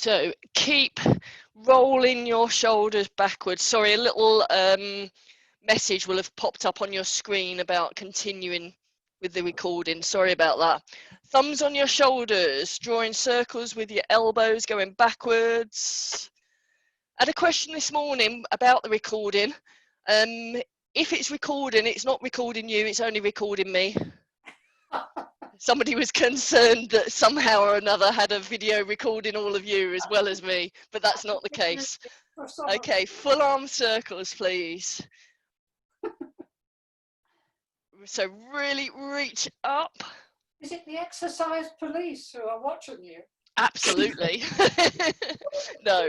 So keep rolling your shoulders backwards. Sorry, a little message will have popped up on your screen about continuing with the recording. Sorry about that. Thumbs on your shoulders, drawing circles with your elbows going backwards. I had a question this morning about the recording. If it's recording, it's not recording you, it's only recording me. Somebody was concerned that somehow or another had a video recording all of you as well as me, but that's not the case. Okay, full arm circles, please. So really reach up. Is it the exercise police who are watching you? Absolutely. No.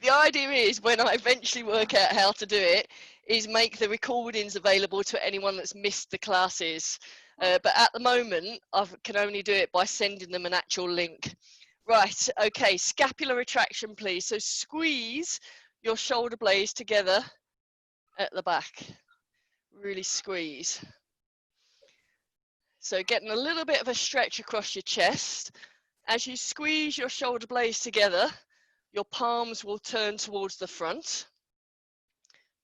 The idea is, when I eventually work out how to do it, is make the recordings available to anyone that's missed the classes. But at the moment, I can only do it by sending them an actual link. Right, okay, scapular retraction, please. So squeeze your shoulder blades together at the back. Really squeeze. So getting a little bit of a stretch across your chest. As you squeeze your shoulder blades together, your palms will turn towards the front,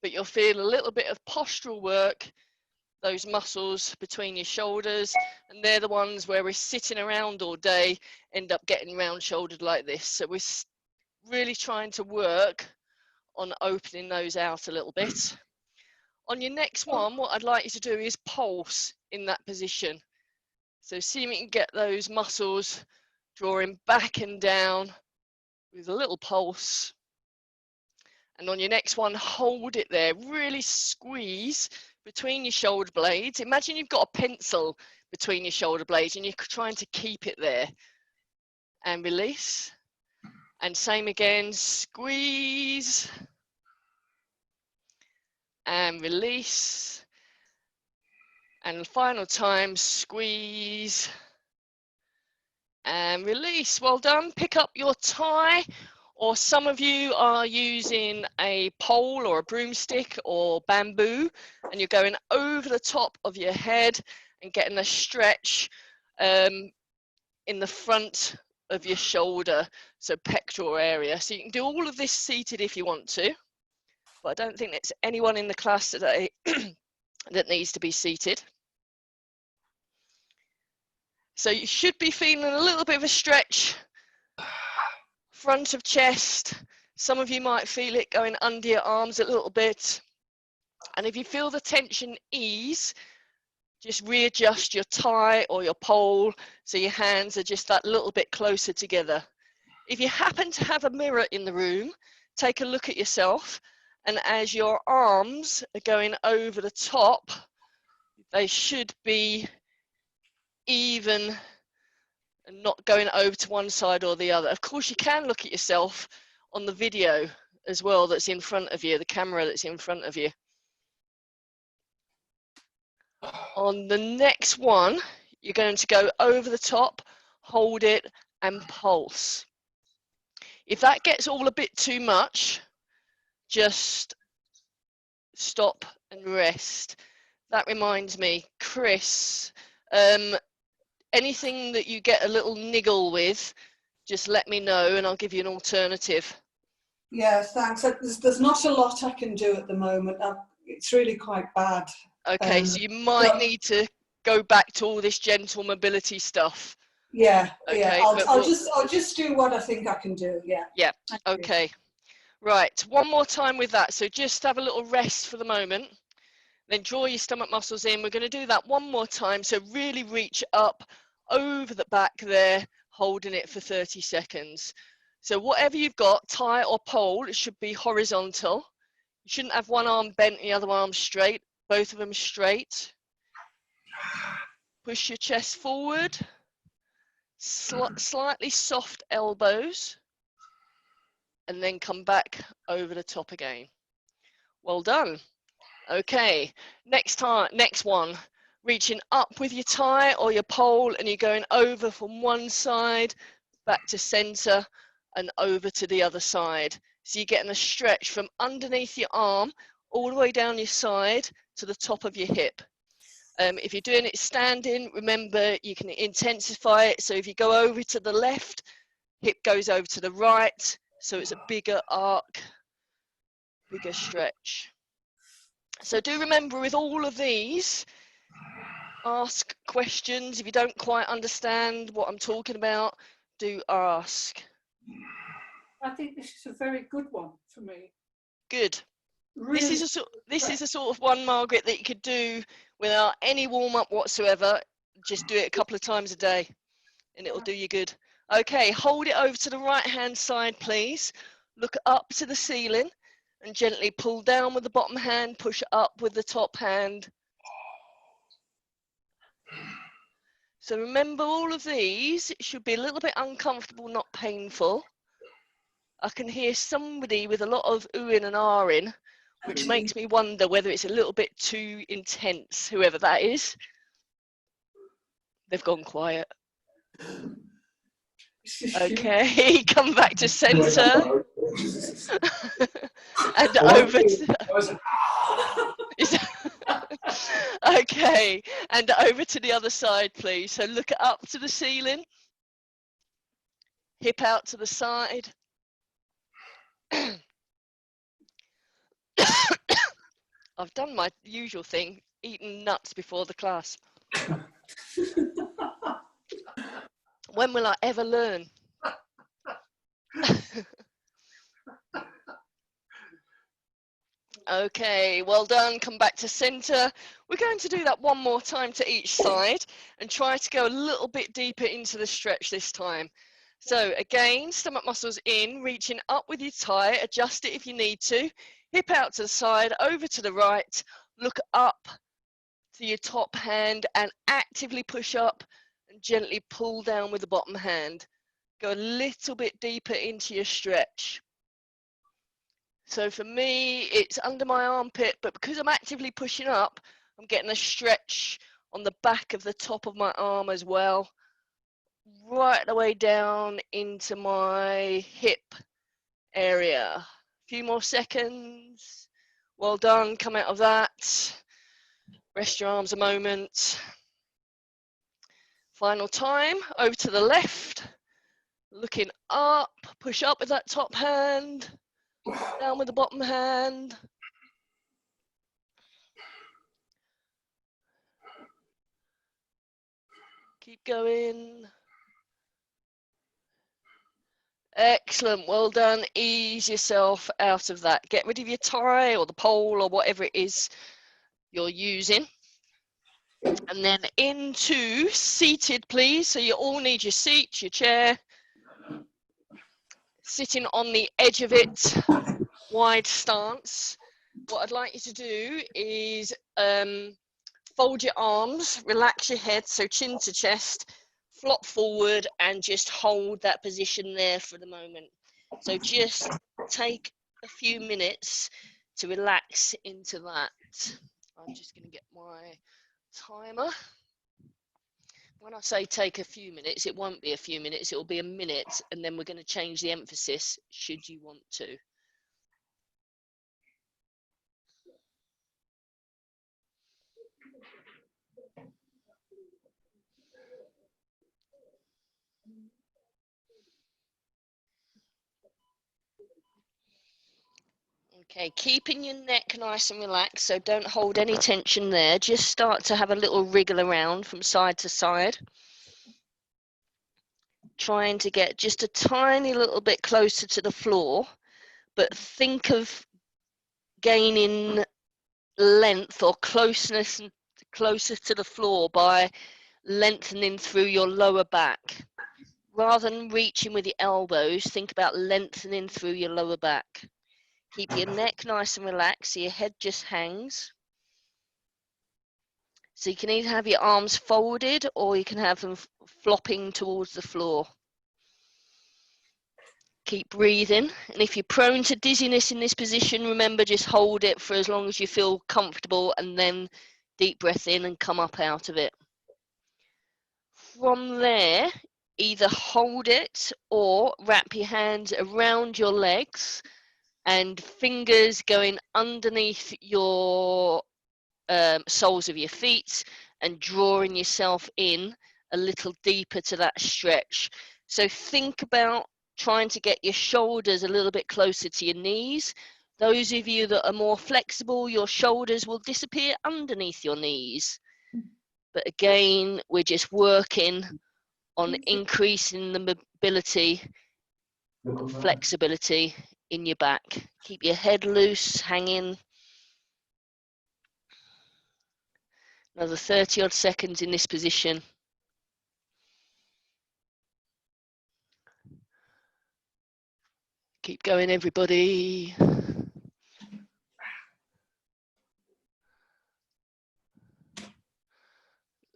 but you'll feel a little bit of postural work, those muscles between your shoulders, and they're the ones where we're sitting around all day, end up getting round shouldered like this. So we're really trying to work on opening those out a little bit. On your next one, what I'd like you to do is pulse in that position. So see if you can get those muscles drawing back and down with a little pulse. And on your next one, hold it there. Really squeeze between your shoulder blades. Imagine you've got a pencil between your shoulder blades and you're trying to keep it there. And release. And same again, squeeze. And release. And final time, squeeze. And release. Well done. Pick up your tie, or some of you are using a pole or a broomstick or bamboo, and you're going over the top of your head and getting a stretch in the front of your shoulder, so pectoral area. So you can do all of this seated if you want to, but I don't think there's anyone in the class today that needs to be seated. So you should be feeling a little bit of a stretch, front of chest. Some of you might feel it going under your arms a little bit. And if you feel the tension ease, just readjust your tie or your pole so your hands are just that little bit closer together. If you happen to have a mirror in the room, take a look at yourself, and as your arms are going over the top, they should be even and not going over to one side or the other. Of course, you can look at yourself on the video as well that's in front of you, the camera that's in front of you. On the next one, you're going to go over the top, hold it, and pulse. If that gets all a bit too much, just stop and rest. That reminds me, Chris, anything that you get a little niggle with, just let me know and I'll give you an alternative. Yes, thanks. There's not a lot I can do at the moment. It's really quite bad. Okay, so you might need to go back to all this gentle mobility stuff. Yeah, okay, yeah. I'll just do what I think I can do. Yeah. Yeah. Okay. Right. One more time with that. So just have a little rest for the moment. Then draw your stomach muscles in. We're going to do that one more time. So really reach up over the back there, holding it for 30 seconds. So whatever you've got, tie or pole, it should be horizontal. You shouldn't have one arm bent and the other arm straight. Both of them straight. Push your chest forward. Slightly soft elbows. And then come back over the top again. Well done. Okay, next one, reaching up with your tie or your pole, and you're going over from one side, back to center, and over to the other side. So you're getting a stretch from underneath your arm, all the way down your side to the top of your hip. If you're doing it standing, remember you can intensify it. So if you go over to the left, Hip goes over to the right, so it's a bigger arc, bigger stretch. So do remember with all of these, ask questions. If you don't quite understand what I'm talking about, do ask. I think this is a very good one for me. Good. Really, This is a sort of one, Margaret, that you could do without any warm-up whatsoever. Just do it a couple of times a day and it'll do you good. Okay, hold it over to the right-hand side, please. Look up to the ceiling and gently pull down with the bottom hand, push up with the top hand. So remember, all of these should be a little bit uncomfortable, not painful. I can hear somebody with a lot of oohing and ahhing, which makes me wonder whether it's a little bit too intense, whoever that is. They've gone quiet. Okay, come back to centre. And over to... Okay, and over to the other side, please. So look up to the ceiling. Hip out to the side. I've done my usual thing, eating nuts before the class. When will I ever learn? Okay, well done. Come back to center. We're going to do that one more time to each side and try to go a little bit deeper into the stretch this time. So again, stomach muscles in, reaching up with your thigh, adjust it if you need to. Hip out to the side, over to the right, look up to your top hand and actively push up and gently pull down with the bottom hand. Go a little bit deeper into your stretch. So for me, it's under my armpit, but because I'm actively pushing up, I'm getting a stretch on the back of the top of my arm as well, right the way down into my hip area. A few more seconds. Well done, come out of that. Rest your arms a moment. Final time, over to the left. Looking up, push up with that top hand. Down with the bottom hand. Keep going. Excellent, well done. Ease yourself out of that. Get rid of your tie or the pole or whatever it is you're using. And then into seated, please. So you all need your seat, your chair. Sitting on the edge of it, wide stance. What I'd like you to do is fold your arms, relax your head, so chin to chest, flop forward and just hold that position there for the moment. So just take a few minutes to relax into that. I'm just going to get my timer. When I say take a few minutes, it won't be a few minutes, it will be a minute, and then we're going to change the emphasis should you want to. Okay, keeping your neck nice and relaxed, so don't hold any tension there. Just start to have a little wriggle around from side to side. Trying to get just a tiny little bit closer to the floor, but think of gaining length or closeness closer to the floor by lengthening through your lower back. Rather than reaching with your elbows, think about lengthening through your lower back. Keep your neck nice and relaxed so your head just hangs. So you can either have your arms folded or you can have them flopping towards the floor. Keep breathing, and if you're prone to dizziness in this position, remember, just hold it for as long as you feel comfortable and then deep breath in and come up out of it. From there, either hold it or wrap your hands around your legs and fingers going underneath your soles of your feet and drawing yourself in a little deeper to that stretch. So think about trying to get your shoulders a little bit closer to your knees. Those of you that are more flexible, your shoulders will disappear underneath your knees. But again, we're just working on increasing the mobility, flexibility in your back. Keep your head loose, hanging. Another 30 odd seconds in this position. Keep going, everybody.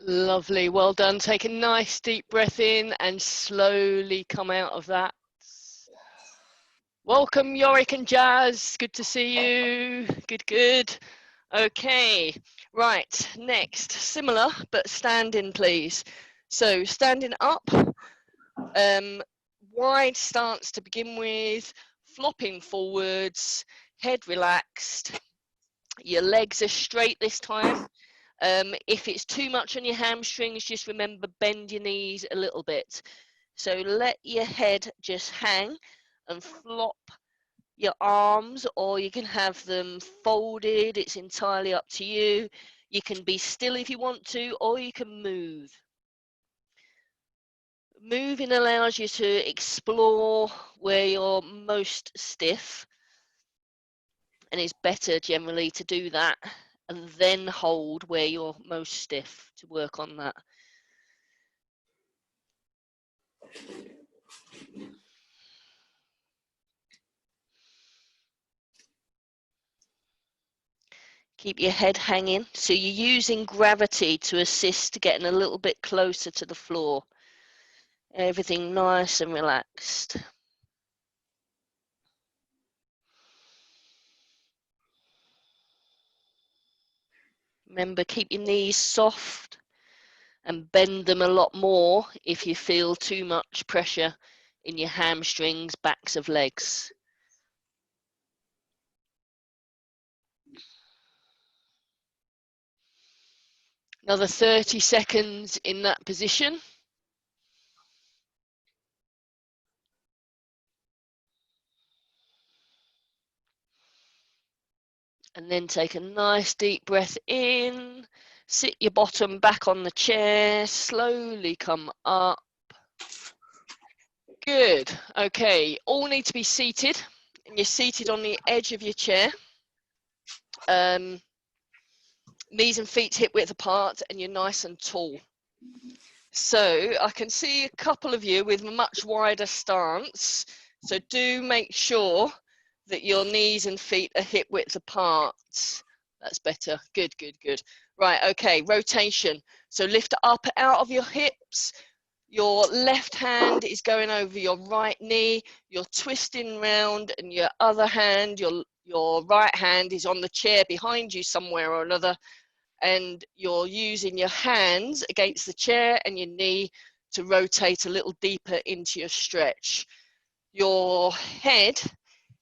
Lovely, well done. Take a nice deep breath in and slowly come out of that. Welcome, Yorick and Jazz. Good to see you. Good, good. Okay, right, next, similar, but standing, please. So standing up, wide stance to begin with, flopping forwards, head relaxed. Your legs are straight this time. If it's too much on your hamstrings, just remember, bend your knees a little bit. So let your head just hang and flop your arms, or you can have them folded. It's entirely up to you. You can be still if you want to, or you can move. Moving allows you to explore where you're most stiff, and it's better generally to do that and then hold where you're most stiff to work on that. Keep your head hanging, so you're using gravity to assist getting a little bit closer to the floor. Everything nice and relaxed. Remember, keep your knees soft and bend them a lot more if you feel too much pressure in your hamstrings, backs of legs. Another 30 seconds in that position. And then take a nice deep breath in. Sit your bottom back on the chair. Slowly come up. Good. Okay, all need to be seated. And you're seated on the edge of your chair. Knees and feet hip width apart, and you're nice and tall. So I can see a couple of you with a much wider stance. So do make sure that your knees and feet are hip width apart. That's better. Good, good, good. Right, okay, rotation. So lift up out of your hips. Your left hand is going over your right knee. You're twisting round, and your other hand, your right hand is on the chair behind you somewhere or another. And you're using your hands against the chair and your knee to rotate a little deeper into your stretch. Your head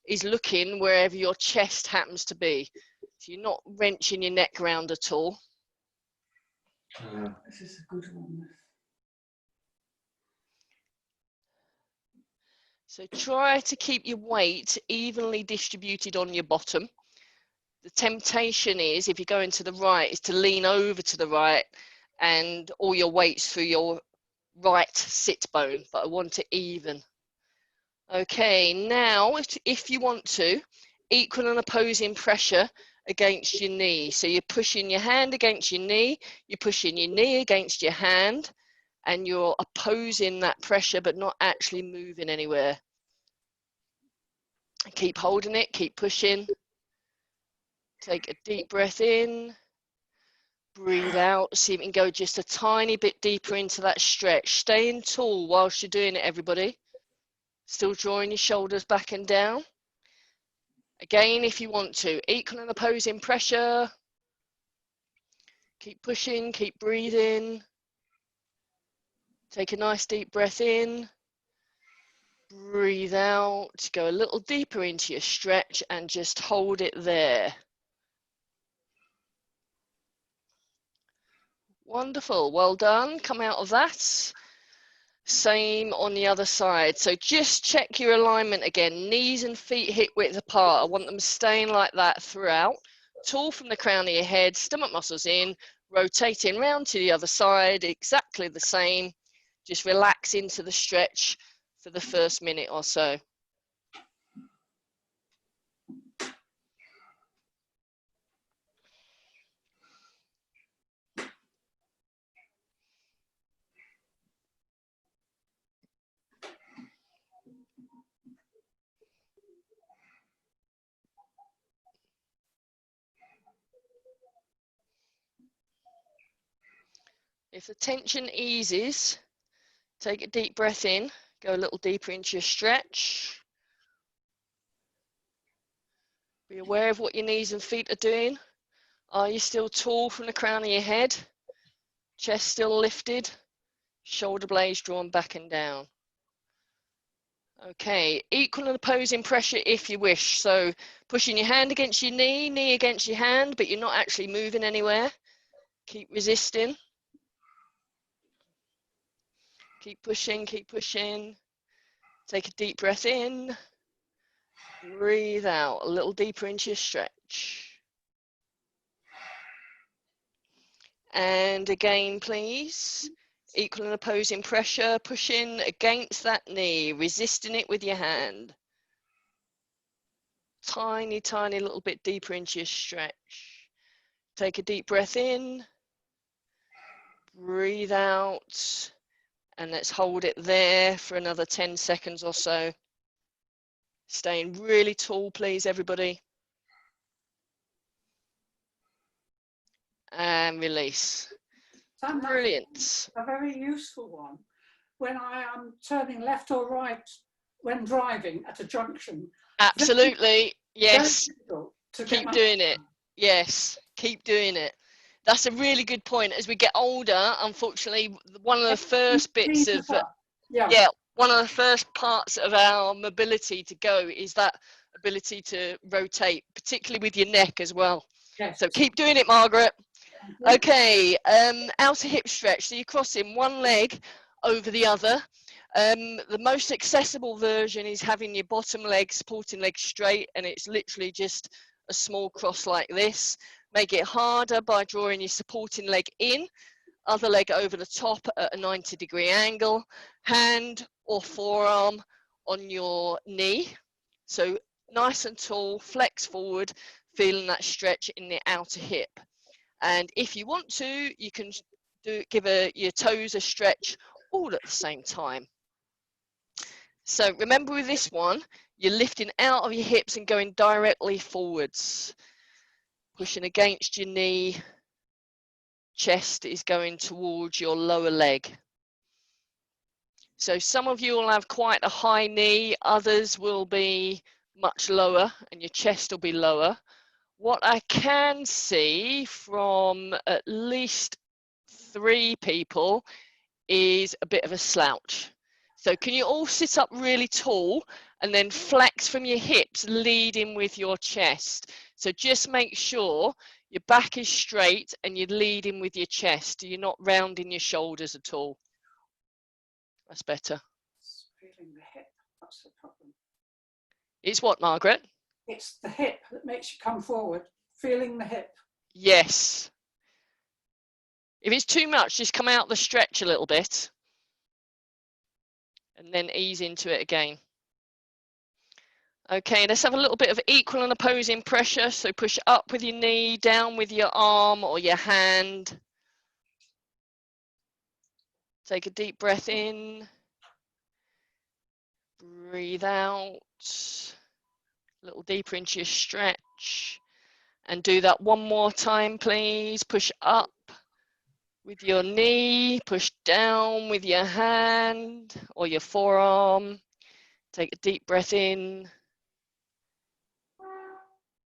is looking wherever your chest happens to be. So you're not wrenching your neck round at all. This is a good one. So try to keep your weight evenly distributed on your bottom. The temptation is, if you're going to the right, is to lean over to the right and all your weight's through your right sit bone, but I want it even. Okay, now if you want to, equal and opposing pressure against your knee. So you're pushing your hand against your knee, you're pushing your knee against your hand, and you're opposing that pressure but not actually moving anywhere. Keep holding it, keep pushing. Take a deep breath in, breathe out, see if you can go just a tiny bit deeper into that stretch. Staying tall whilst you're doing it, everybody. Still drawing your shoulders back and down. Again, if you want to, equal and opposing pressure. Keep pushing, keep breathing. Take a nice deep breath in. Breathe out, go a little deeper into your stretch and just hold it there. Wonderful, well done. Come out of that. Same on the other side. So just check your alignment again. Knees and feet hip width apart. I want them staying like that throughout. Tall from the crown of your head, stomach muscles in, rotating round to the other side, exactly the same. Just relax into the stretch for the first minute or so. If the tension eases, take a deep breath in, go a little deeper into your stretch. Be aware of what your knees and feet are doing. Are you still tall from the crown of your head? Chest still lifted? Shoulder blades drawn back and down. Okay, equal and opposing pressure if you wish. So pushing your hand against your knee, knee against your hand, but you're not actually moving anywhere. Keep resisting. Keep pushing, keep pushing. Take a deep breath in. Breathe out a little deeper into your stretch. And again, please. Equal and opposing pressure, pushing against that knee, resisting it with your hand. Tiny, tiny little bit deeper into your stretch. Take a deep breath in. Breathe out. And let's hold it there for another 10 seconds or so. Staying really tall, please, everybody. And release. Sam, that's Brilliant. a very useful one. When I am turning left or right when driving at a junction. Absolutely. Yes. Keep doing it. Yes. Keep doing it. That's a really good point. As we get older, unfortunately, one of the first bits of one of the first parts of our mobility to go is that ability to rotate, particularly with your neck as well. Yes. So keep doing it, Margaret. Okay, outer hip stretch. So you're crossing one leg over the other. The most accessible version is having your bottom leg, supporting leg straight, and it's literally just a small cross like this. Make it harder by drawing your supporting leg in, other leg over the top at a 90-degree angle, hand or forearm on your knee. So nice and tall, flex forward, feeling that stretch in the outer hip. And if you want to, you can give your toes a stretch all at the same time. So remember with this one, you're lifting out of your hips and going directly forwards. Pushing against your knee, chest is going towards your lower leg. So some of you will have quite a high knee, others will be much lower and your chest will be lower. What I can see from at least 3 people is a bit of a slouch. So can you all sit up really tall and then flex from your hips, leading with your chest? So just make sure your back is straight and you're leading with your chest. You're not rounding your shoulders at all. That's better. It's feeling the hip. That's the problem. It's what, Margaret? It's the hip that makes you come forward. Feeling the hip. Yes. If it's too much, just come out the stretch a little bit and then ease into it again. Okay, let's have a little bit of equal and opposing pressure. So push up with your knee, down with your arm or your hand. Take a deep breath in. Breathe out. A little deeper into your stretch. And do that one more time, please. Push up with your knee. Push down with your hand or your forearm. Take a deep breath in.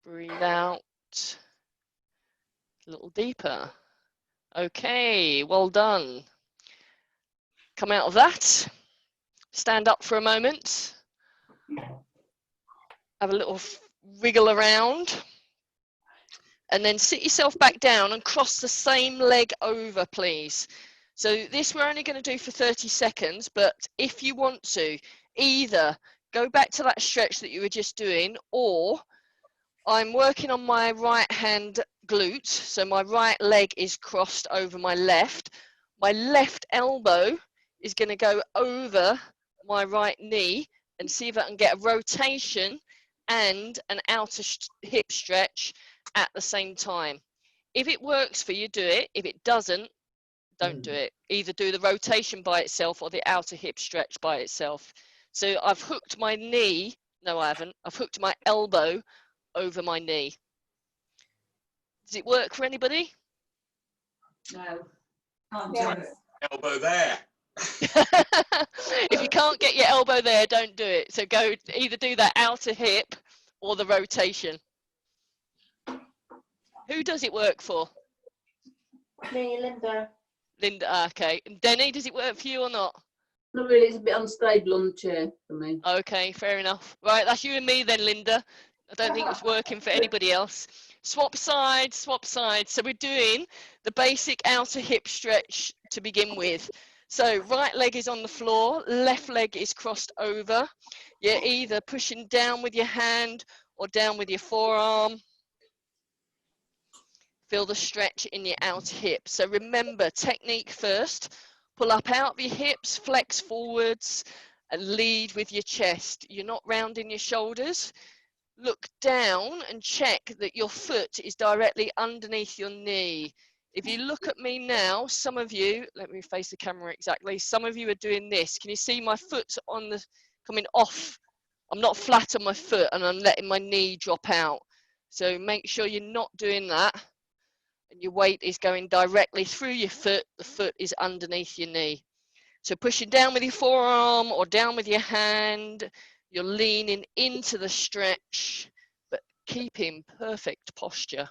Breathe out. A little deeper. Okay, well done. Come out of that. Stand up for a moment. Have a little wriggle around. And then sit yourself back down and cross the same leg over, please. So this we're only going to do for 30 seconds, but if you want to, either go back to that stretch that you were just doing, or I'm working on my right hand glute, so my right leg is crossed over my left elbow is going to go over my right knee, and see if I can get a rotation and an outer hip stretch at the same time. If it works for you, do it. If it doesn't, don't do it. Either do the rotation by itself or the outer hip stretch by itself. So I've hooked my knee. No, I haven't. I've hooked my elbow over my knee. Does it work for anybody? No, can't do it. Elbow there. If you can't get your elbow there, don't do it. So go either do that outer hip or the rotation. Who does it work for? Me, Linda. Linda, okay. And Denny, does it work for you or not? Not really, it's a bit unstable on the chair for me. Okay, fair enough. Right, that's you and me then, Linda. I don't think it's working for anybody else. Swap sides, swap sides. So we're doing the basic outer hip stretch to begin with. So right leg is on the floor, left leg is crossed over. You're either pushing down with your hand or down with your forearm. Feel the stretch in your outer hip. So remember, technique first. Pull up out of your hips, flex forwards, and lead with your chest. You're not rounding your shoulders. Look down and check that your foot is directly underneath your knee. If you look at me now, some of you, let me face the camera exactly, some of you are doing this. Can you see my foot on the coming off? I'm not flat on my foot and I'm letting my knee drop out. So make sure you're not doing that. And your weight is going directly through your foot. The foot is underneath your knee. So pushing down with your forearm or down with your hand, you're leaning into the stretch, but keeping perfect posture.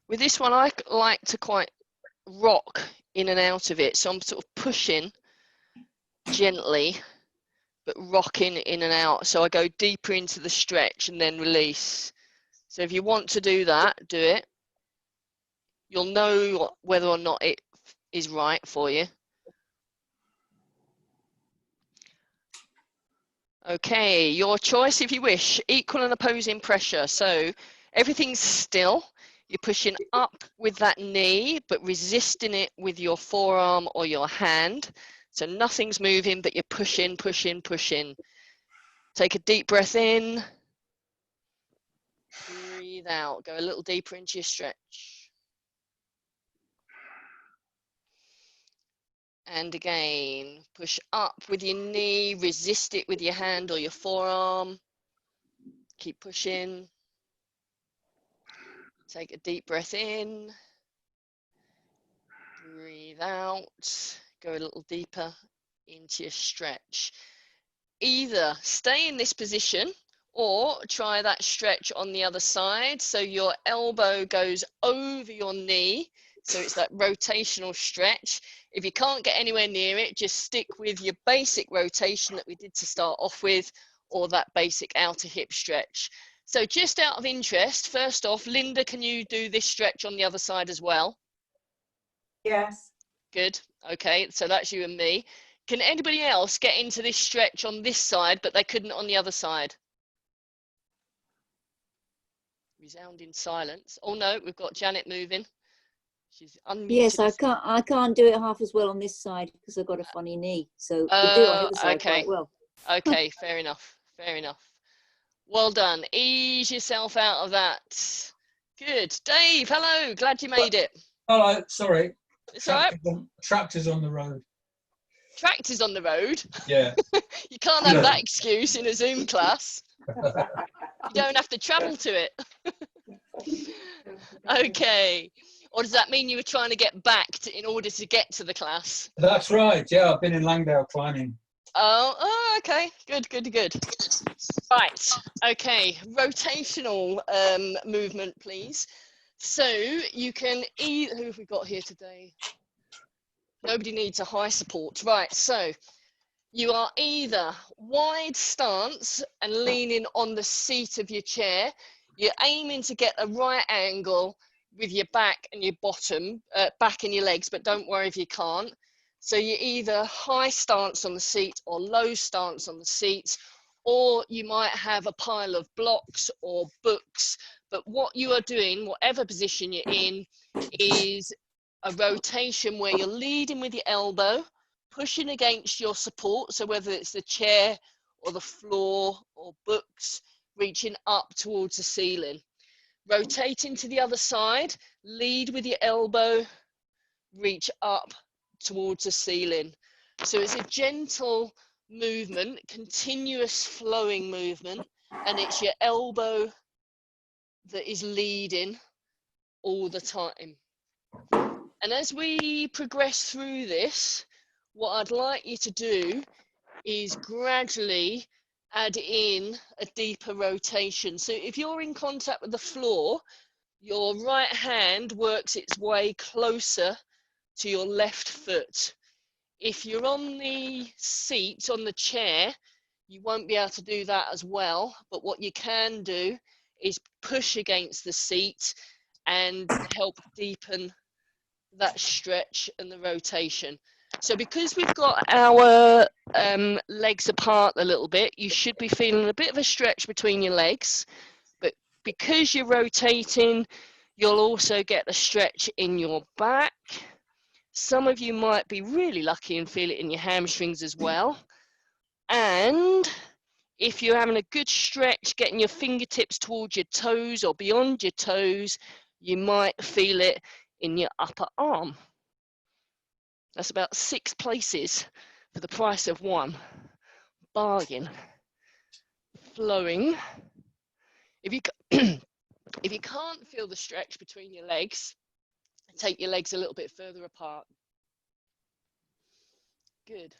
With this one, I like to quite rock in and out of it. So I'm sort of pushing gently, but rocking in and out. So I go deeper into the stretch and then release. So if you want to do that, do it. You'll know whether or not it is right for you. Okay, your choice if you wish. Equal and opposing pressure. So everything's still. You're pushing up with that knee, but resisting it with your forearm or your hand. So nothing's moving, but you're pushing, pushing, pushing. Take a deep breath in. Breathe out. Go a little deeper into your stretch. And again, push up with your knee, resist it with your hand or your forearm. Keep pushing. Take a deep breath in. Breathe out. Go a little deeper into your stretch. Either stay in this position or try that stretch on the other side. So your elbow goes over your knee. So it's that rotational stretch. If you can't get anywhere near it, just stick with your basic rotation that we did to start off with, or that basic outer hip stretch. So just out of interest, first off, Linda, can you do this stretch on the other side as well? Yes. Good. Okay, so that's you and me. Can anybody else get into this stretch on this side, but they couldn't on the other side? Resounding silence. Oh no, we've got Janet moving. She's unmuted. Yes, I can't do it half as well on this side because I've got a funny knee. So we do it on the other side okay. quite well. Okay, fair enough. Fair enough. Well done. Ease yourself out of that. Good. Dave, hello. Glad you made it. Hello, sorry. It's all right. Tractors on the road. Tractors on the road. Yeah. You can't have that excuse in a Zoom class. You don't have to travel to it. Okay. Or does that mean you were trying to get back in order to get to the class? That's right. Yeah, I've been in Langdale climbing. Oh, okay. Good, good, good. Right. Okay. Rotational movement, please. So you can either, who have we got here today? Nobody needs a high support. Right. So You are either wide stance and leaning on the seat of your chair. You're aiming to get a right angle with your back and your bottom, back and your legs, but don't worry if you can't. So you're either high stance on the seat or low stance on the seat, or you might have a pile of blocks or books. But what you are doing, whatever position you're in, is a rotation where you're leading with your elbow, pushing against your support. So whether it's the chair or the floor or books, reaching up towards the ceiling. Rotating to the other side, lead with your elbow, reach up towards the ceiling. So it's a gentle movement, continuous flowing movement, and it's your elbow that is leading all the time. And as we progress through this, what I'd like you to do is gradually add in a deeper rotation. So if you're in contact with the floor, your right hand works its way closer to your left foot. If you're on the seat, on the chair, you won't be able to do that as well. But what you can do is push against the seat and help deepen that stretch and the rotation. So because we've got our legs apart a little bit, you should be feeling a bit of a stretch between your legs. But because you're rotating, you'll also get a stretch in your back. Some of you might be really lucky and feel it in your hamstrings as well. And if you're having a good stretch, getting your fingertips towards your toes or beyond your toes, you might feel it in your upper arm. That's about 6 places for the price of 1. Bargain. Flowing. If you if you can't feel the stretch between your legs, take your legs a little bit further apart. Good.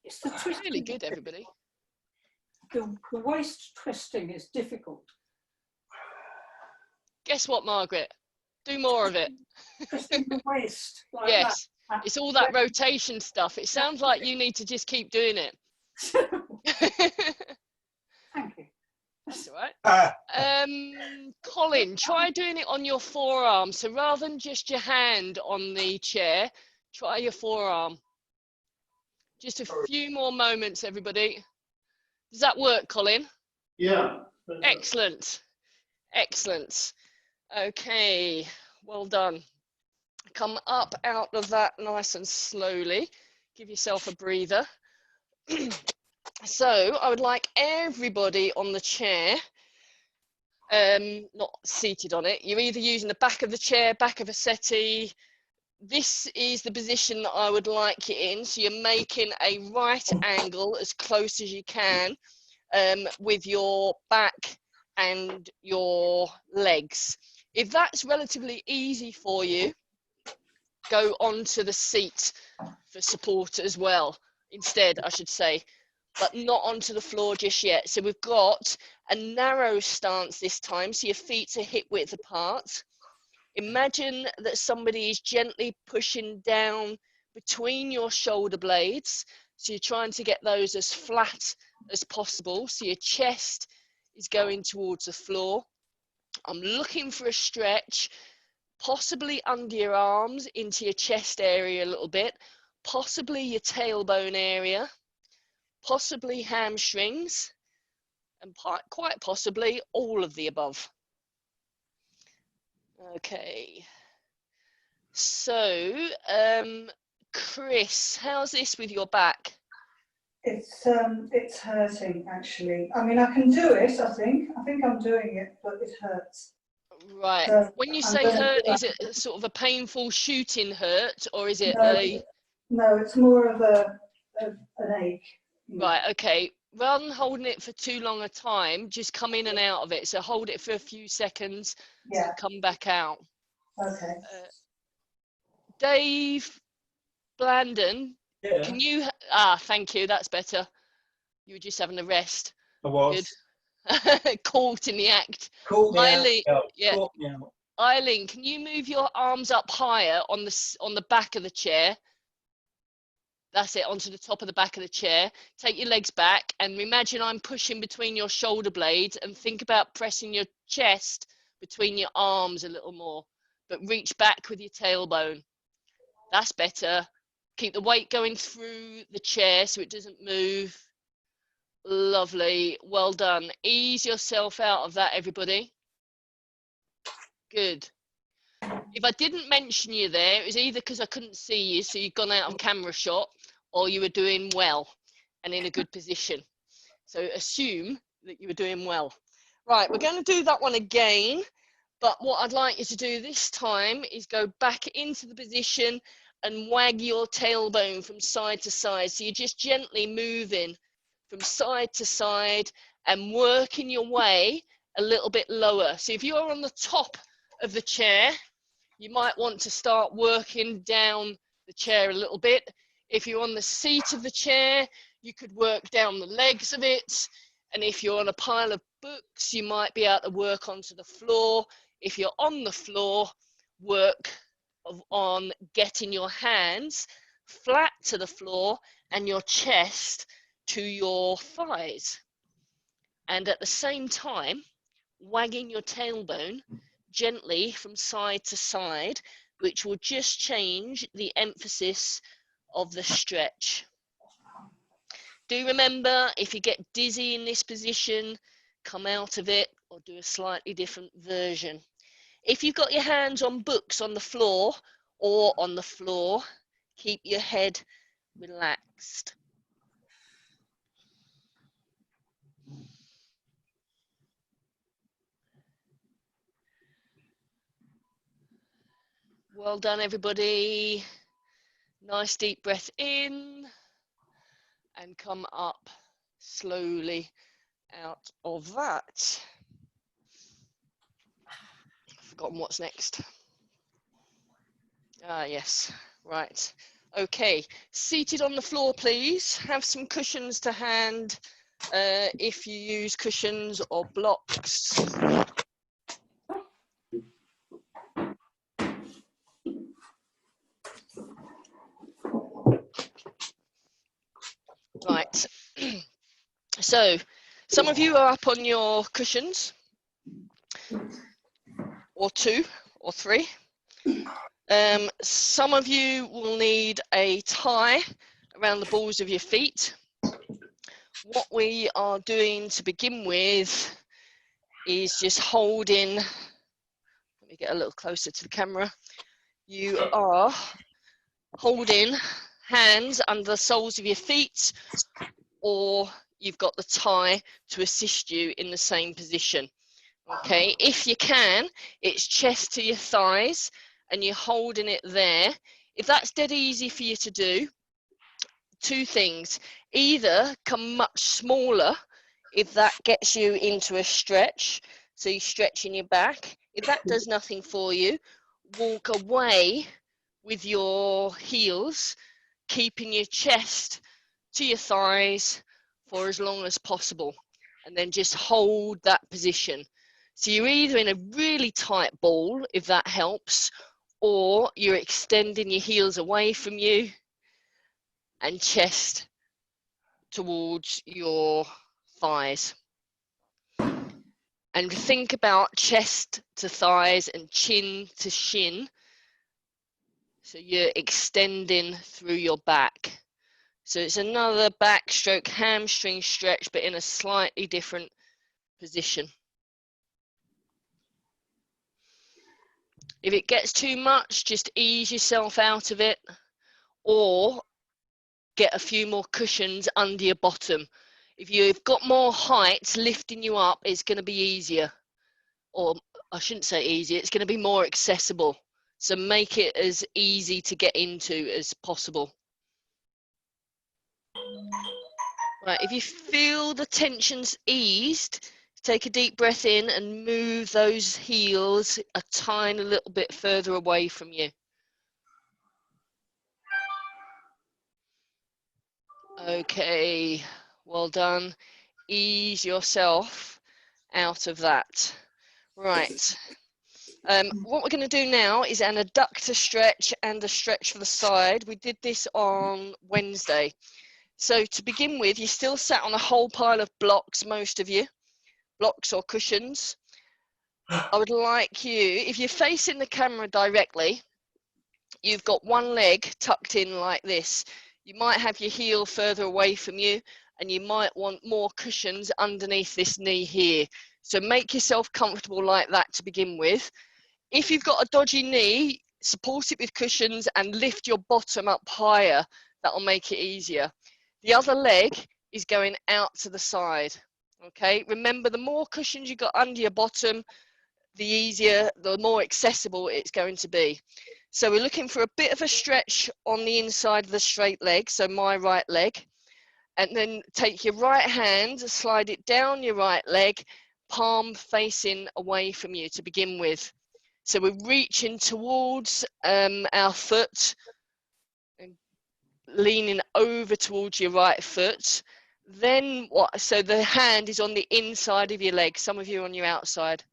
It's the twisting. Really good, everybody. The waist twisting is difficult. Guess what, Margaret? Do more of it. Twisting the waist like Yes, that. it's all that rotation stuff. It sounds like you need to just keep doing it. Thank you. That's all right. Colin, try doing it on your forearm. So rather than just your hand on the chair, try your forearm. Just a few more moments, everybody. Does that work, Colin? Yeah. Excellent. Excellent. Okay, well done. Come up out of that nice and slowly. Give yourself a breather. So I would like everybody on the chair, not seated on it. You're either using the back of the chair, back of a settee. This is the position that I would like you in. So you're making a right angle as close as you can with your back and your legs. If that's relatively easy for you, go onto the seat for support as well. Instead, I should say, but not onto the floor just yet. So we've got a narrow stance this time. So your feet are hip width apart. Imagine that somebody is gently pushing down between your shoulder blades. So you're trying to get those as flat as possible. So your chest is going towards the floor. I'm looking for a stretch, possibly under your arms into your chest area a little bit, possibly your tailbone area, possibly hamstrings, and quite possibly all of the above. Okay, so Chris, how's this with your back? It's hurting actually. I mean, I can do it. I think I'm doing it, but it hurts. Right. So when you say hurt, is it sort of a painful shooting hurt, or is it No, it's more of an ache. Right. Okay. Rather than holding it for too long a time, just come in and out of it. So hold it for a few seconds, Yeah. and come back out. Okay. Dave Blandon, Yeah, can you? Thank you. That's better. You were just having a rest. I was. Good. Caught in the act. Caught me Eileen, out. yeah. Caught me out. Eileen, can you move your arms up higher on the back of the chair? That's it, onto the top of the back of the chair. Take your legs back and imagine I'm pushing between your shoulder blades, and think about pressing your chest between your arms a little more, but reach back with your tailbone. That's better. Keep the weight going through the chair so it doesn't move. Lovely. Well done. Ease yourself out of that, everybody. Good. If I didn't mention you there, it was either because I couldn't see you, so you'd gone out of camera shot, or you were doing well and in a good position. So assume that you were doing well. Right, we're going to do that one again, but what I'd like you to do this time is go back into the position and wag your tailbone from side to side. So you're just gently moving from side to side and working your way a little bit lower. So if you're on the top of the chair, you might want to start working down the chair a little bit. If you're on the seat of the chair, you could work down the legs of it. And if you're on a pile of books, you might be able to work onto the floor. If you're on the floor, work on getting your hands flat to the floor and your chest to your thighs. And at the same time, wagging your tailbone gently from side to side, which will just change the emphasis of the stretch. Do remember, if you get dizzy in this position, come out of it or do a slightly different version. If you've got your hands on books on the floor or on the floor, keep your head relaxed. Well done, everybody. Nice deep breath in and come up slowly out of that. Forgotten what's next. Ah, yes, right. Okay, seated on the floor, please. Have some cushions to hand if you use cushions or blocks. Right, so some of you are up on your cushions, or 2 or 3. Some of you will need a tie around the balls of your feet. What we are doing to begin with is just holding, let me get a little closer to the camera. You are holding hands under the soles of your feet, or you've got the tie to assist you in the same position. Okay, if you can, it's chest to your thighs and you're holding it there. If that's dead easy for you to do, 2 things. Either come much smaller if that gets you into a stretch, so you're stretching your back. If that does nothing for you, walk away with your heels, keeping your chest to your thighs for as long as possible, and then just hold that position. So you're either in a really tight ball, if that helps, or you're extending your heels away from you and chest towards your thighs. And think about chest to thighs and chin to shin. So you're extending through your back. So it's another backstroke hamstring stretch, but in a slightly different position. If it gets too much, just ease yourself out of it, or get a few more cushions under your bottom. If you've got more height, lifting you up is going to be easier. Or I shouldn't say easier, it's going to be more accessible. So make it as easy to get into as possible. Right, if you feel the tension's eased, take a deep breath in and move those heels a tiny little bit further away from you. Okay, well done. Ease yourself out of that. Right, What we're going to do now is an adductor stretch and a stretch for the side. We did this on Wednesday. So to begin with, you're still sat on a whole pile of blocks, most of you, blocks or cushions. I would like you, if you're facing the camera directly, you've got one leg tucked in like this. You might have your heel further away from you, and you might want more cushions underneath this knee here. So make yourself comfortable like that to begin with. If you've got a dodgy knee, support it with cushions and lift your bottom up higher. That'll make it easier. The other leg is going out to the side. Okay, remember, the more cushions you got under your bottom, the easier, the more accessible it's going to be. So we're looking for a bit of a stretch on the inside of the straight leg, so my right leg, and then take your right hand, slide it down your right leg, palm facing away from you to begin with. So we're reaching towards our foot, and leaning over towards your right foot. Then what? So the hand is on the inside of your leg. Some of you are on your outside.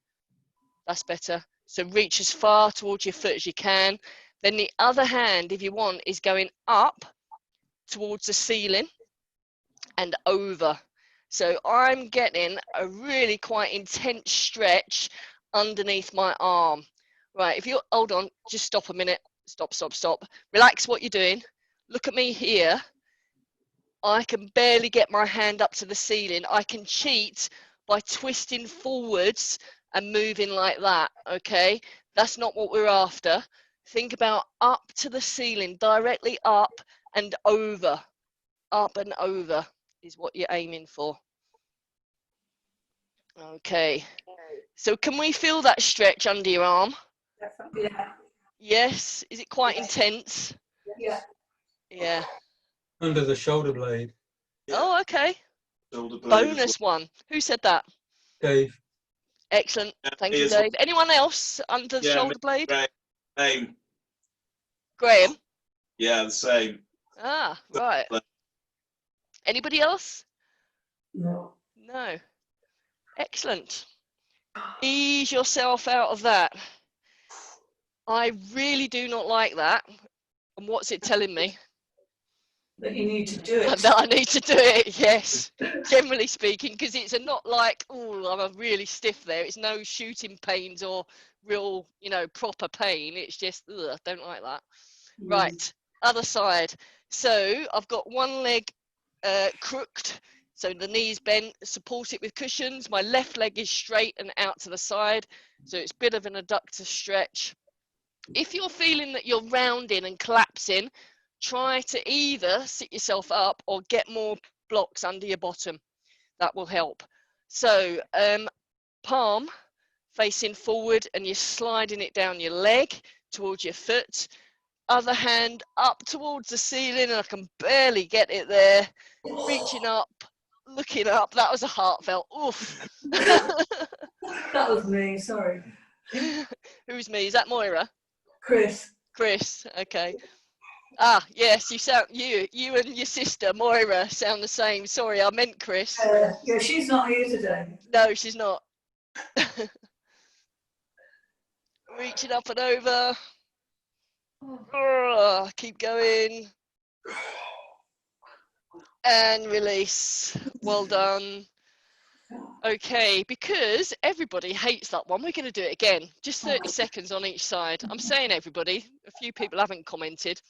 That's better. So reach as far towards your foot as you can. Then the other hand, if you want, is going up towards the ceiling and over. So I'm getting a really quite intense stretch underneath my arm. Right, if you hold on, just stop a minute. Stop. Relax what you're doing. Look at me here. I can barely get my hand up to the ceiling. I can cheat by twisting forwards and moving like that, okay? That's not what we're after. Think about up to the ceiling, directly up and over. Up and over is what you're aiming for. Okay, so can we feel that stretch under your arm? Definitely. Yeah. Yes, is it quite intense? Yeah. Yeah. Under the shoulder blade. Oh, okay. Shoulder blade as Bonus one. Who said that? Dave. Excellent. well. Thank you, Here's what- Dave. Anyone else under the Yeah, shoulder blade? Right. Same. Graham? Yeah, the same. Ah, right. Anybody else? No. No. Excellent. Ease yourself out of that. I really do not like that. And what's it telling me? That you need to do it. That I need to do it, yes. Generally speaking, because it's not like, oh, I'm really stiff there. It's no shooting pains or real, you know, proper pain. It's just, ugh, don't like that. Right, other side. So I've got one leg crooked, so the knees bent, support it with cushions. My left leg is straight and out to the side, so it's a bit of an adductor stretch. If you're feeling that you're rounding and collapsing, try to either sit yourself up or get more blocks under your bottom. That will help. So palm facing forward, and you're sliding it down your leg towards your foot. Other hand up towards the ceiling, and I can barely get it there. Reaching up, looking up. That was a heartfelt oof. That was me, sorry. Who's me? Is that Moira? Chris. Chris, okay. Ah, yes, you sound, you and your sister Moira sound the same. Sorry, I meant Chris. Yeah, she's not here today. No, she's not. Reaching up and over. Keep going. And release. Well done. Okay, because everybody hates that one, we're going to do it again. Just 30 seconds on each side. I'm saying everybody. A few people haven't commented.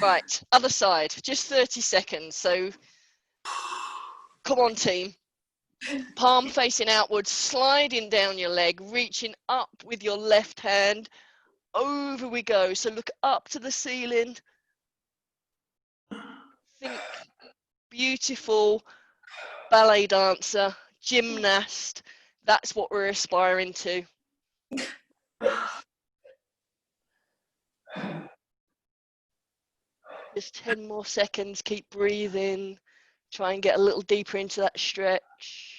Right, other side. Just 30 seconds. So, come on, team. Palm facing outwards, sliding down your leg, reaching up with your left hand. Over we go. So look up to the ceiling. Think beautiful ballet dancer, gymnast. That's what we're aspiring to. Just 10 more seconds. Keep breathing. Try and get a little deeper into that stretch.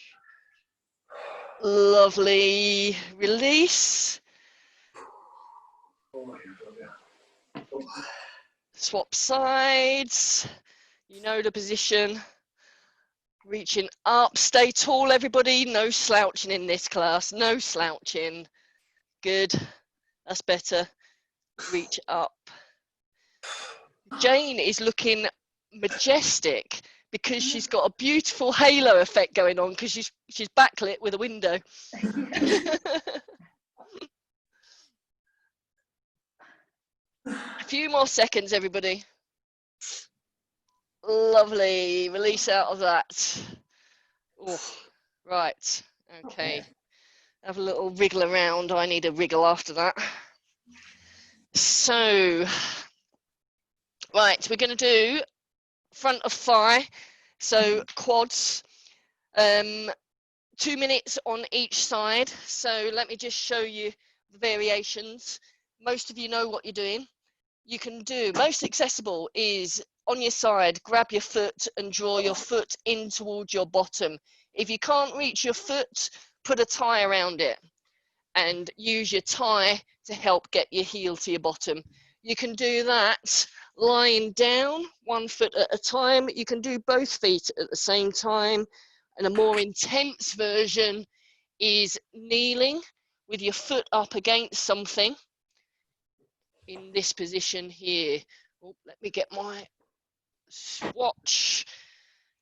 Lovely. Release. Swap sides. You know the position. Reaching up. Stay tall, everybody. No slouching in this class. No slouching. Good. That's better. Reach up. Jane is looking majestic because she's got a beautiful halo effect going on because she's backlit with a window. A few more seconds, everybody. Lovely. Release out of that. Oh, right. Okay. Have a little wriggle around. I need a wriggle after that. So, right, we're going to do front of thigh. So quads. 2 minutes on each side. So let me just show you the variations. Most of you know what you're doing. You can do, most accessible is on your side, grab your foot and draw your foot in towards your bottom. If you can't reach your foot, put a tie around it and use your tie to help get your heel to your bottom. You can do that lying down, 1 foot at a time. You can do both feet at the same time. And a more intense version is kneeling with your foot up against something in this position here. Oh, let me get my swatch.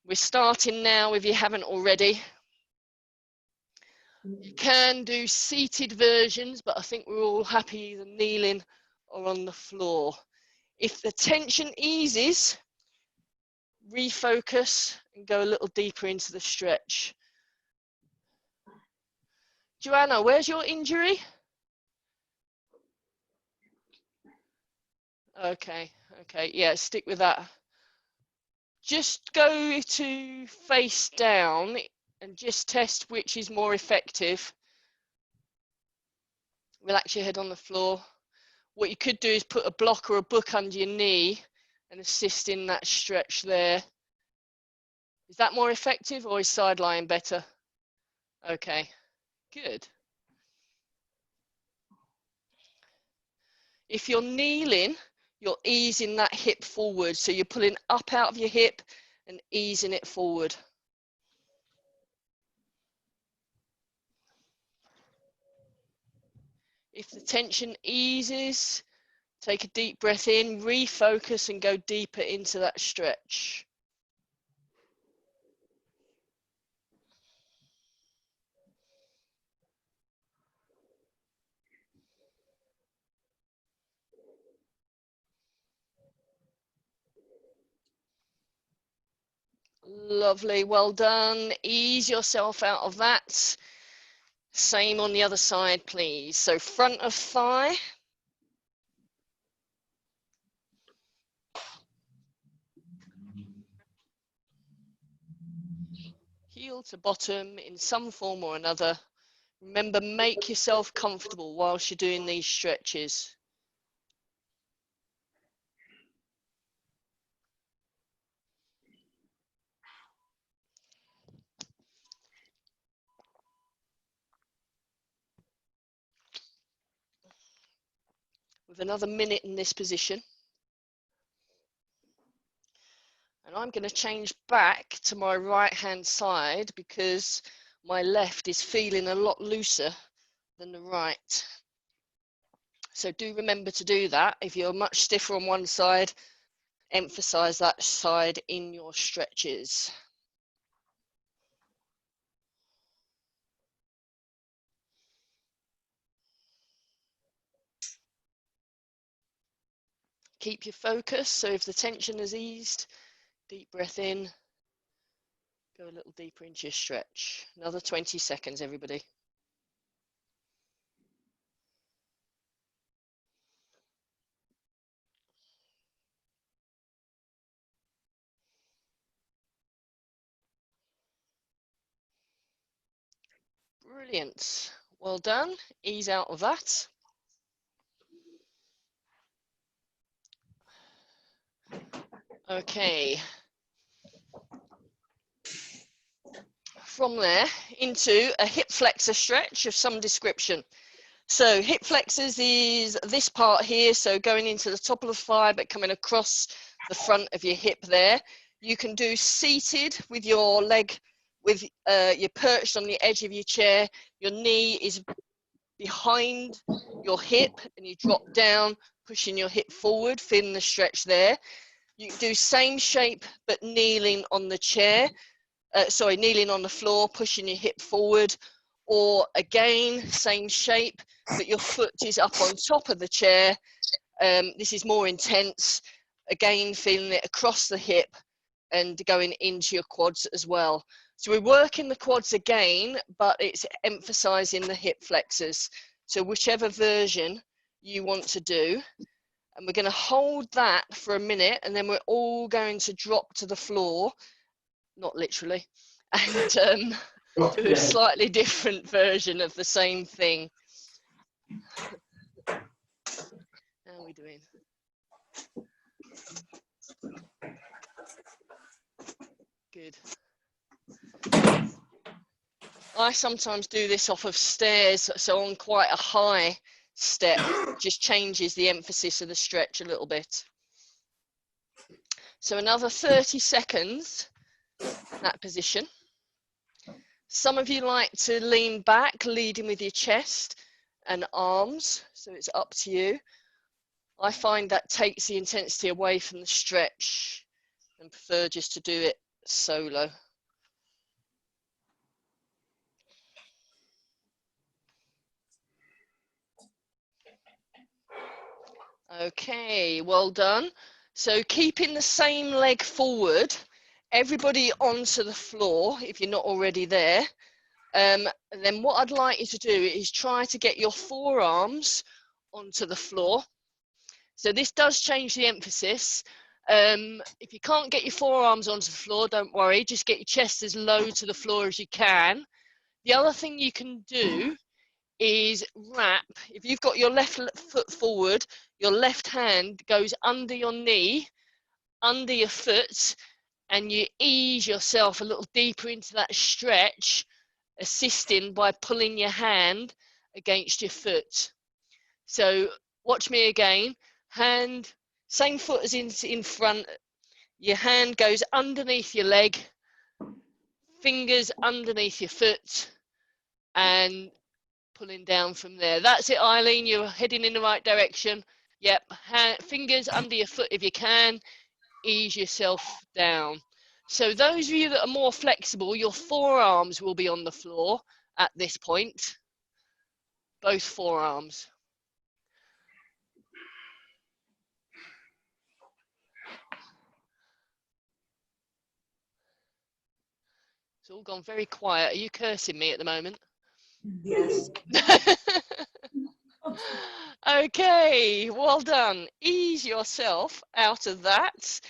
We're starting now if you haven't already. You can do seated versions, but I think we're all happy either kneeling or on the floor. If the tension eases, refocus and go a little deeper into the stretch. Joanna, where's your injury? Okay, yeah, stick with that. Just go to face down and just test which is more effective. Relax your head on the floor. What you could do is put a block or a book under your knee and assist in that stretch there. Is that more effective or is side lying better? Okay, good. If you're kneeling, you're easing that hip forward. So you're pulling up out of your hip and easing it forward. If the tension eases, take a deep breath in, refocus and go deeper into that stretch. Lovely, well done. Ease yourself out of that. Same on the other side, please. So front of thigh. Heel to bottom in some form or another. Remember, make yourself comfortable whilst you're doing these stretches. With another minute in this position. And I'm going to change back to my right hand side because my left is feeling a lot looser than the right. So do remember to do that. If you're much stiffer on one side, emphasize that side in your stretches. Keep your focus. So if the tension has eased, deep breath in, go a little deeper into your stretch. Another 20 seconds, everybody. Brilliant. Well done. Ease out of that. Okay. From there into a hip flexor stretch of some description. So hip flexors is this part here, so going into the top of the thigh but coming across the front of your hip there. You can do seated with your leg, with you're perched on the edge of your chair. Your knee is behind your hip and you drop down, pushing your hip forward, feeling the stretch there. You can do same shape, but kneeling on the chair. Sorry, kneeling on the floor, pushing your hip forward, or again, same shape, but your foot is up on top of the chair. This is more intense. Again, feeling it across the hip and going into your quads as well. So we're working the quads again, but it's emphasizing the hip flexors. So whichever version you want to do. And we're going to hold that for a minute, and then we're all going to drop to the floor, not literally, and do a slightly different version of the same thing. How are we doing? Good. I sometimes do this off of stairs, so on quite a high step, just changes the emphasis of the stretch a little bit. So another 30 seconds, that position. Some of you like to lean back, leading with your chest and arms, so it's up to you. I find that takes the intensity away from the stretch and prefer just to do it solo. Okay, well done. So keeping the same leg forward, everybody onto the floor if you're not already there. And then what I'd like you to do is try to get your forearms onto the floor. So this does change the emphasis. If you can't get your forearms onto the floor, don't worry, just get your chest as low to the floor as you can. The other thing you can do is wrap. If you've got your left foot forward, your left hand goes under your knee, under your foot, and you ease yourself a little deeper into that stretch, assisting by pulling your hand against your foot. So watch me again. Hand, same foot as in front. Your hand goes underneath your leg, fingers underneath your foot, and pulling down from there. That's it, Eileen, you're heading in the right direction. Yep, fingers under your foot if you can, ease yourself down. So those of you that are more flexible, your forearms will be on the floor at this point, both forearms. It's all gone very quiet. Are you cursing me at the moment? Yes. Okay, well done. Ease yourself out of that.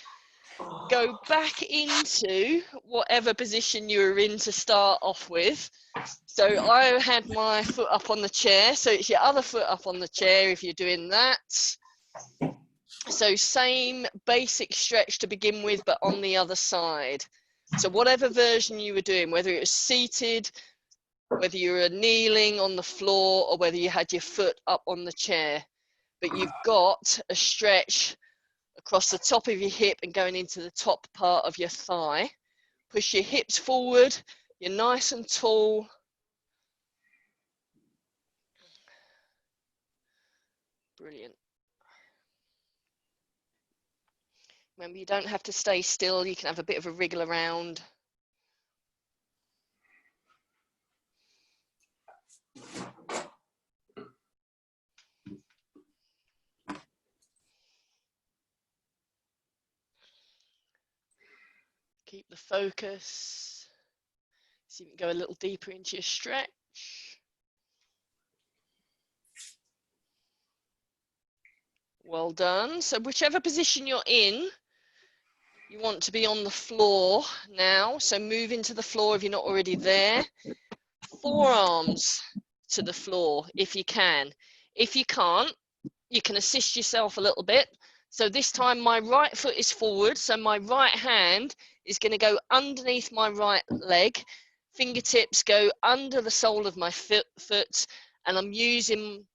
Go back into whatever position you were in to start off with. So I had my foot up on the chair, so it's your other foot up on the chair if you're doing that. So same basic stretch to begin with, but on the other side. So whatever version you were doing, whether it was seated, whether you were kneeling on the floor, or whether you had your foot up on the chair, but you've got a stretch across the top of your hip and going into the top part of your thigh. Push your hips forward, you're nice and tall. Brilliant. Remember, you don't have to stay still, you can have a bit of a wriggle around. Keep the focus. See if you can go a little deeper into your stretch. Well done. So whichever position you're in, you want to be on the floor now. So move into the floor if you're not already there. Forearms to the floor if you can. If you can't, you can assist yourself a little bit. So this time my right foot is forward, so my right hand is going to go underneath my right leg. Fingertips go under the sole of my foot, and I'm using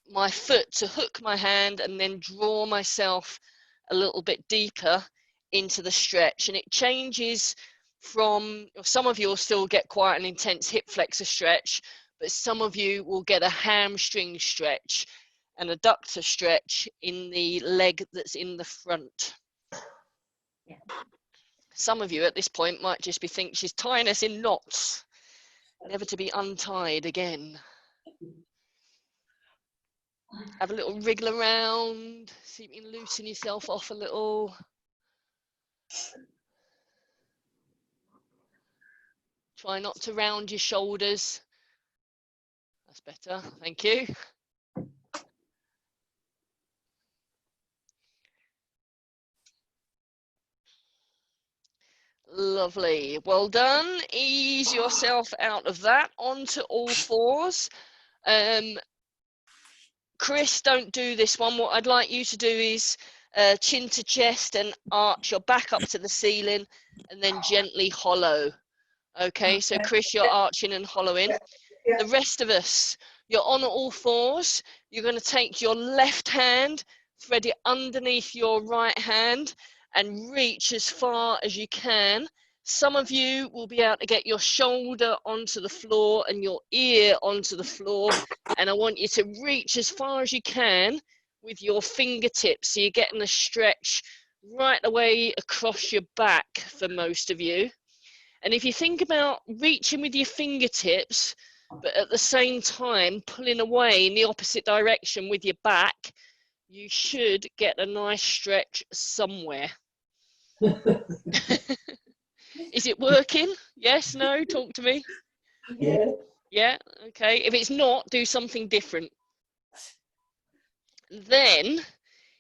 my foot to hook my hand and then draw myself a little bit deeper into the stretch. And it changes from, some of you will still get quite an intense hip flexor stretch, but some of you will get a hamstring stretch and adductor stretch in the leg that's in the front. Yeah. Some of you at this point might just be thinking she's tying us in knots, never to be untied again. Have a little wriggle around, see if you can loosen yourself off a little. Try not to round your shoulders. That's better, thank you. Lovely, well done. Ease yourself out of that, onto all fours. Chris, don't do this one. What I'd like you to do is chin to chest and arch your back up to the ceiling and then gently hollow. Okay, so Chris, you're arching and hollowing. Yeah. The rest of us, you're on all fours. You're going to take your left hand, thread it underneath your right hand and reach as far as you can. Some of you will be able to get your shoulder onto the floor and your ear onto the floor. And I want you to reach as far as you can with your fingertips. So you're getting a stretch right away across your back for most of you. And if you think about reaching with your fingertips, but at the same time pulling away in the opposite direction with your back, you should get a nice stretch somewhere. Is it working? Yes, no? Talk to me. Yeah. Yeah, okay. If it's not, do something different. Then,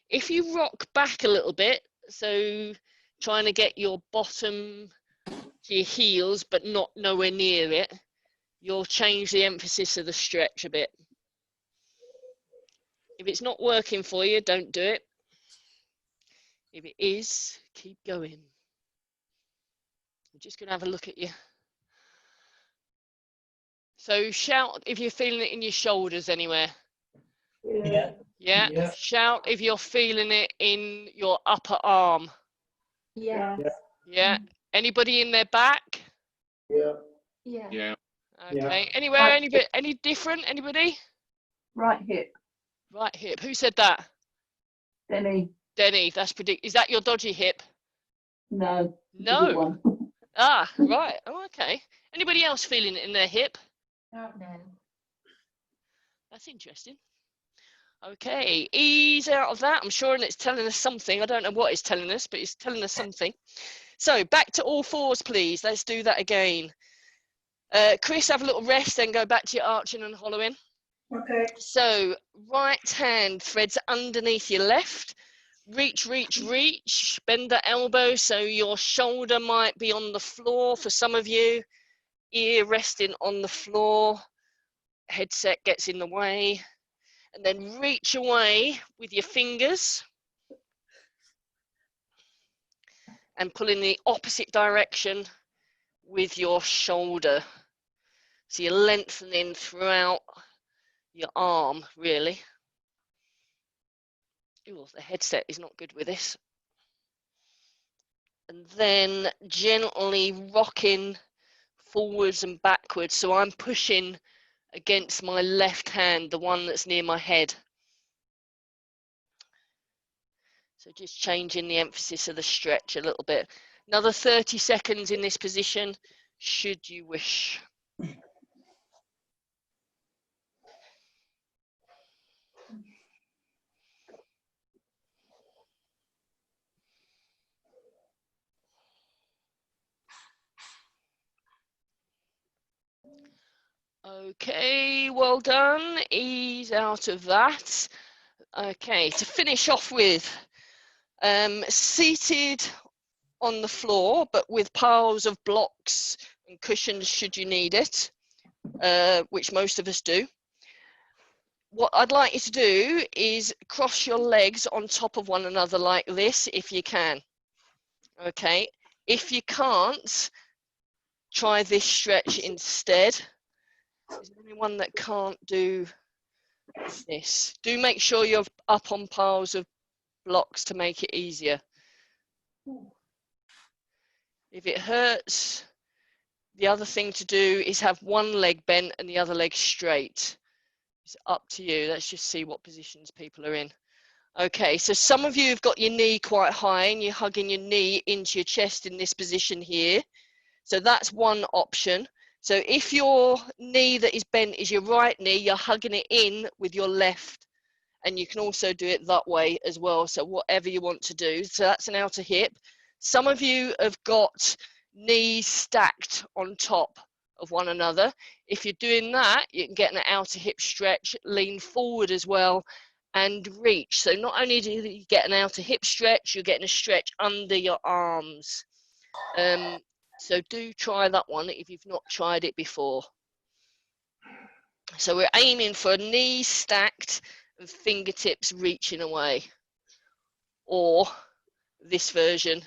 if you rock back a little bit, so trying to get your bottom to your heels, but not nowhere near it, you'll change the emphasis of the stretch a bit. If it's not working for you, don't do it. If it is, keep going. I'm just going to have a look at you. So shout if you're feeling it in your shoulders anywhere. Yeah. Yeah? Yeah. Shout if you're feeling it in your upper arm. Yeah. Yeah? Anybody in their back? Yeah. Yeah. Okay. Anywhere? Right. Any different? Anybody? Right hip. Right hip. Who said that? Denny. Denny. That's is that your dodgy hip? No. No. Good one. Ah, right. Oh, okay. Anybody else feeling it in their hip? No. That's interesting. Okay, ease out of that. I'm sure it's telling us something. I don't know what it's telling us, but it's telling us something. So back to all fours, please. Let's do that again. Chris, have a little rest, then go back to your arching and hollowing. Okay. So right hand threads underneath your left. Reach, reach, reach. Bend the elbow so your shoulder might be on the floor for some of you. Ear resting on the floor. Headset gets in the way. And then reach away with your fingers and pull in the opposite direction with your shoulder. So you're lengthening throughout your arm, really. Ooh, the headset is not good with this. And then gently rocking forwards and backwards. So I'm pushing against my left hand, the one that's near my head. So just changing the emphasis of the stretch a little bit. Another 30 seconds in this position, should you wish. Okay, well done. Ease out of that. Okay, to finish off with, seated on the floor, but with piles of blocks and cushions should you need it, which most of us do. What I'd like you to do is cross your legs on top of one another like this, if you can. Okay, if you can't, try this stretch instead. Is there anyone that can't do this? Do make sure you're up on piles of blocks to make it easier. If it hurts, the other thing to do is have one leg bent and the other leg straight. It's up to you. Let's just see what positions people are in. Okay, so some of you have got your knee quite high and you're hugging your knee into your chest in this position here. So that's one option. So if your knee that is bent is your right knee, you're hugging it in with your left. And you can also do it that way as well. So whatever you want to do. So that's an outer hip. Some of you have got knees stacked on top of one another. If you're doing that, you can get an outer hip stretch, lean forward as well, and reach. So not only do you get an outer hip stretch, you're getting a stretch under your arms. So do try that one if you've not tried it before. So we're aiming for knees stacked and fingertips reaching away, or this version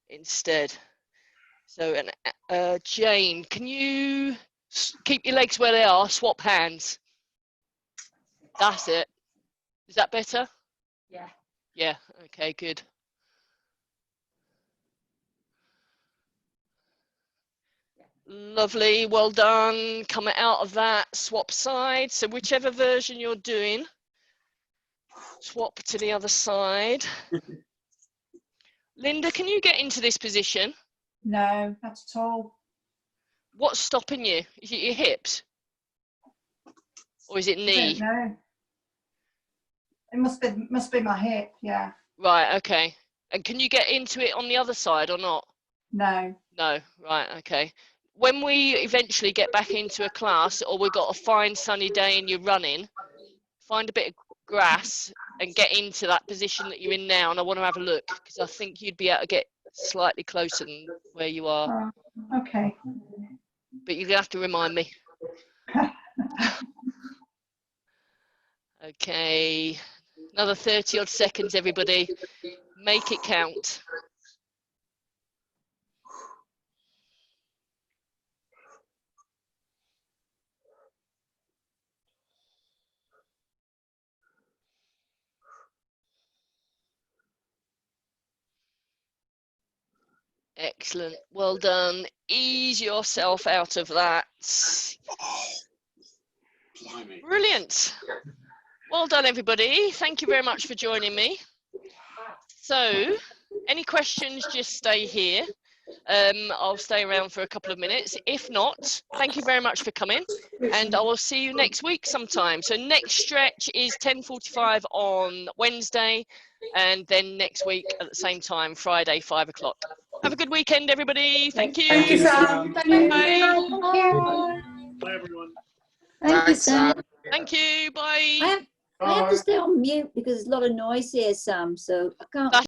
instead. So, Jane, can you keep your legs where they are, swap hands? That's it. Is that better? Yeah. Yeah, okay, good. Lovely, well done. Coming out of that, swap sides. So whichever version you're doing, swap to the other side. Linda, can you get into this position? No, not at all. What's stopping you? Is it your hips? Or is it knee? No. It must be my hip, yeah. Right, okay. And can you get into it on the other side or not? No. No, right, okay. When we eventually get back into a class, or we've got a fine sunny day and you're running, find a bit of grass and get into that position that you're in now, and I want to have a look, because I think you'd be able to get slightly closer than where you are. Okay. But you're going to have to remind me. Okay, another 30 odd seconds, everybody. Make it count. Excellent, well done. Ease yourself out of that. Blimey. Brilliant. Well done, everybody. Thank you very much for joining me. So, any questions, just stay here. I'll stay around for a couple of minutes. If not, thank you very much for coming, and I will see you next week sometime. So next stretch is 10:45 on Wednesday, and then next week at the same time, Friday, 5 o'clock. Have a good weekend, everybody. Thank you. Thank you, Sam. Thank you. Bye. Bye, everyone. Thank you, Sam. Thank you. Bye. I have to stay on mute because there's a lot of noise here, Sam, so I can't.